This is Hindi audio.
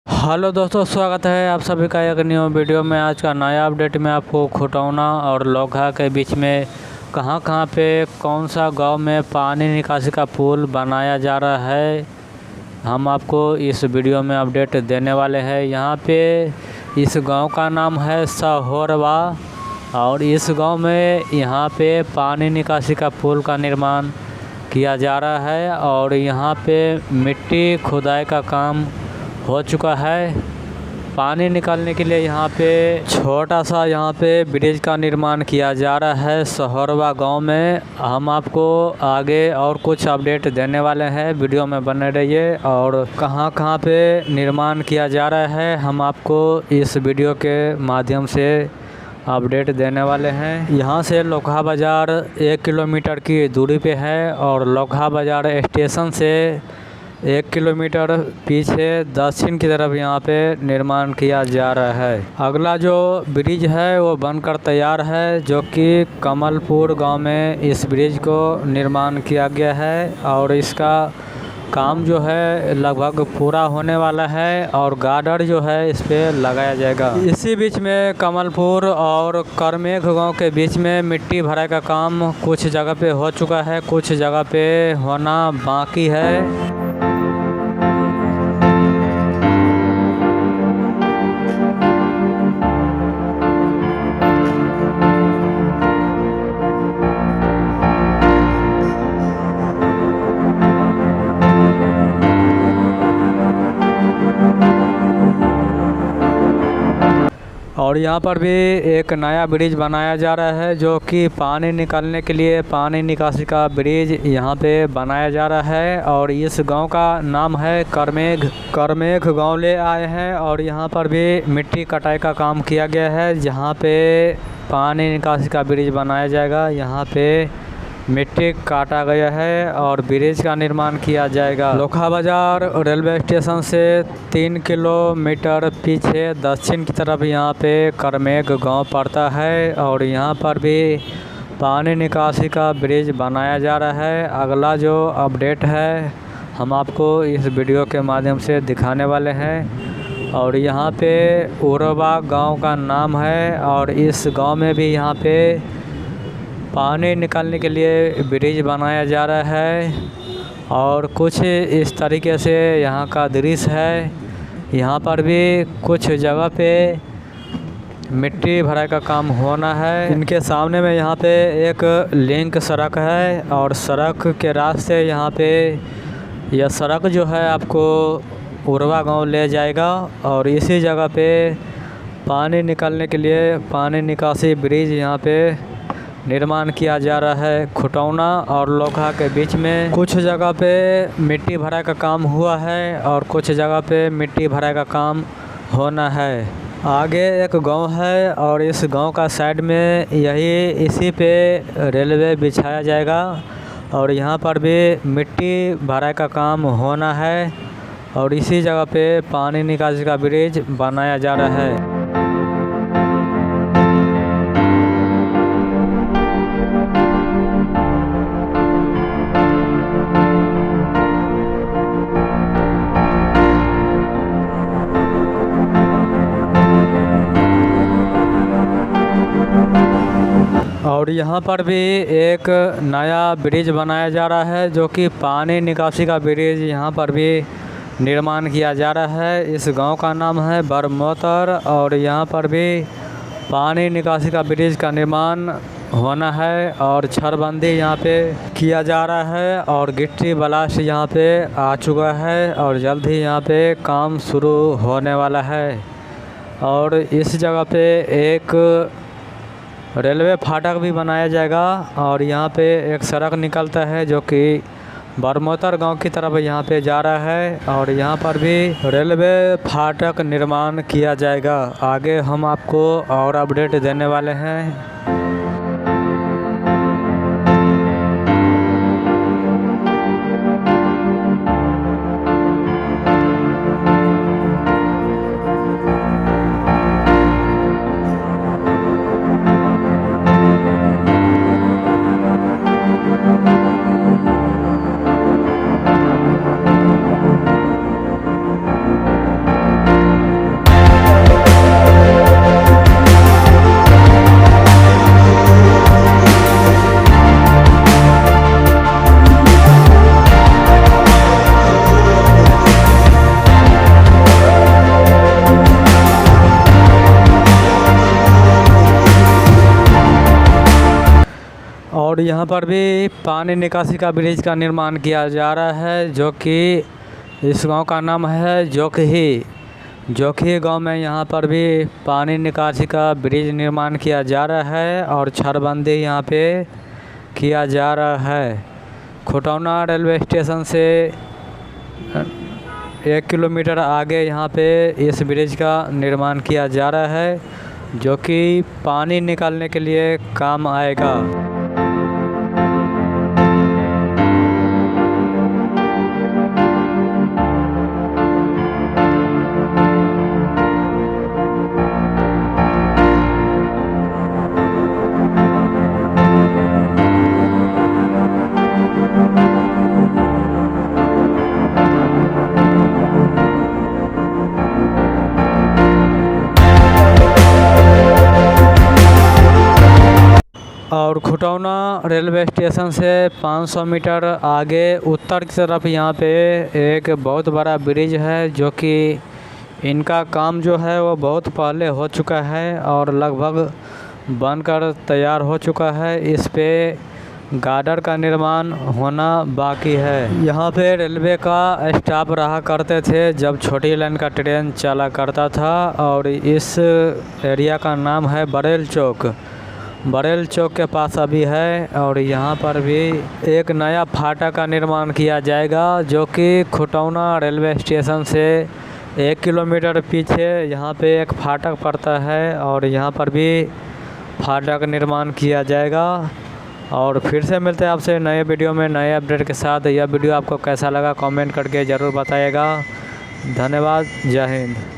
हेलो दोस्तों, स्वागत है आप सभी का एक न्यू वीडियो में। आज का नया अपडेट में आपको खुटौना और लोकहा के बीच में कहां पे कौन सा गांव में पानी निकासी का पुल बनाया जा रहा है, हम आपको इस वीडियो में अपडेट देने वाले हैं। यहां पे इस गांव का नाम है सहोरवा और इस गांव में यहां पे पानी निकासी का पुल का निर्माण किया जा रहा है और यहां पे मिट्टी खुदाई का काम हो चुका है। पानी निकालने के लिए यहाँ पे छोटा सा ब्रिज का निर्माण किया जा रहा है सहोरवा गांव में। हम आपको आगे और कुछ अपडेट देने वाले हैं, वीडियो में बने रहिए। और कहाँ पे निर्माण किया जा रहा है हम आपको इस वीडियो के माध्यम से अपडेट देने वाले हैं। यहाँ से लोकहा बाज़ार 1 किलोमीटर की दूरी पे है और लोकहा बाज़ार स्टेशन से 1 किलोमीटर पीछे दक्षिण की तरफ यहाँ पे निर्माण किया जा रहा है। अगला जो ब्रिज है वो बनकर तैयार है, जो कि कमलपुर गांव में इस ब्रिज को निर्माण किया गया है और इसका काम जो है लगभग पूरा होने वाला है और गार्डर जो है इस पे लगाया जाएगा। इसी बीच में कमलपुर और करमेघ गांव के बीच में मिट्टी भराई का काम कुछ जगह पे हो चुका है, कुछ जगह पे होना बाकी है। और यहाँ पर भी एक नया ब्रिज बनाया जा रहा है, जो कि पानी निकालने के लिए पानी निकासी का ब्रिज यहाँ पे बनाया जा रहा है। और इस गांव का नाम है करमेघ गांव ले आए हैं और यहाँ पर भी मिट्टी कटाई का काम किया गया है, जहाँ पे पानी निकासी का ब्रिज बनाया जाएगा। यहाँ पे मिट्टी काटा गया है और ब्रिज का निर्माण किया जाएगा। लोकहा बाज़ार रेलवे स्टेशन से 3 किलोमीटर पीछे दक्षिण की तरफ यहाँ पे करमेघ गांव पड़ता है और यहाँ पर भी पानी निकासी का ब्रिज बनाया जा रहा है। अगला जो अपडेट है हम आपको इस वीडियो के माध्यम से दिखाने वाले हैं। और यहाँ पे उरवा गांव का नाम है और इस गांव में भी यहाँ पे पानी निकालने के लिए ब्रिज बनाया जा रहा है और कुछ इस तरीके से यहाँ का दृश्य है। यहाँ पर भी कुछ जगह पे मिट्टी भराई का काम होना है। इनके सामने में यहाँ पे एक लिंक सड़क है और सड़क के रास्ते यहाँ पे यह सड़क जो है आपको उरवा गांव ले जाएगा और इसी जगह पे पानी निकालने के लिए पानी निकासी ब्रिज यहाँ पे निर्माण किया जा रहा है। खुटौना और लोकहा के बीच में कुछ जगह पे मिट्टी भराई का काम हुआ है और कुछ जगह पे मिट्टी भराई का काम होना है। आगे एक गांव है और इस गांव का साइड में इसी पे रेलवे बिछाया जाएगा और यहाँ पर भी मिट्टी भराई का काम होना है और इसी जगह पे पानी निकासी का ब्रिज बनाया जा रहा है। और यहाँ पर भी एक नया ब्रिज बनाया जा रहा है, जो कि पानी निकासी का ब्रिज यहाँ पर भी निर्माण किया जा रहा है। इस गांव का नाम है बरमोतर और यहाँ पर भी पानी निकासी का ब्रिज का निर्माण होना है और छरबंदी यहाँ पे किया जा रहा है और गिट्टी ब्लास्ट यहाँ पे आ चुका है और जल्द ही यहाँ पे काम शुरू होने वाला है। और इस जगह पे एक रेलवे फाटक भी बनाया जाएगा और यहाँ पे एक सड़क निकलता है जो कि बरमोतर गांव की तरफ यहाँ पे जा रहा है और यहाँ पर भी रेलवे फाटक निर्माण किया जाएगा। आगे हम आपको और अपडेट देने वाले हैं। और यहाँ पर भी पानी निकासी का ब्रिज का निर्माण किया जा रहा है, जो कि इस गांव का नाम है जोखी गांव में यहाँ पर भी पानी निकासी का ब्रिज निर्माण किया जा रहा है और छरबंदी यहाँ पे किया जा रहा है। खुटौना रेलवे स्टेशन से 1 किलोमीटर आगे यहाँ पे इस ब्रिज का निर्माण किया जा रहा है, जो कि पानी निकालने के लिए काम आएगा। और खुटौना रेलवे स्टेशन से 500 मीटर आगे उत्तर की तरफ यहाँ पे एक बहुत बड़ा ब्रिज है, जो कि इनका काम जो है वो बहुत पहले हो चुका है और लगभग बनकर तैयार हो चुका है। इस पे गार्डर का निर्माण होना बाकी है। यहाँ पे रेलवे का स्टाफ रहा करते थे जब छोटी लाइन का ट्रेन चला करता था, और इस एरिया का नाम है बरेल चौक के पास अभी है। और यहाँ पर भी एक नया फाटक का निर्माण किया जाएगा, जो कि खुटौना रेलवे स्टेशन से 1 किलोमीटर पीछे यहाँ पे एक फाटक पड़ता है, और यहाँ पर भी फाटक निर्माण किया जाएगा। और फिर से मिलते हैं आपसे नए वीडियो में नए अपडेट के साथ। यह वीडियो आपको कैसा लगा कमेंट करके ज़रूर बताइएगा। धन्यवाद। जय हिंद।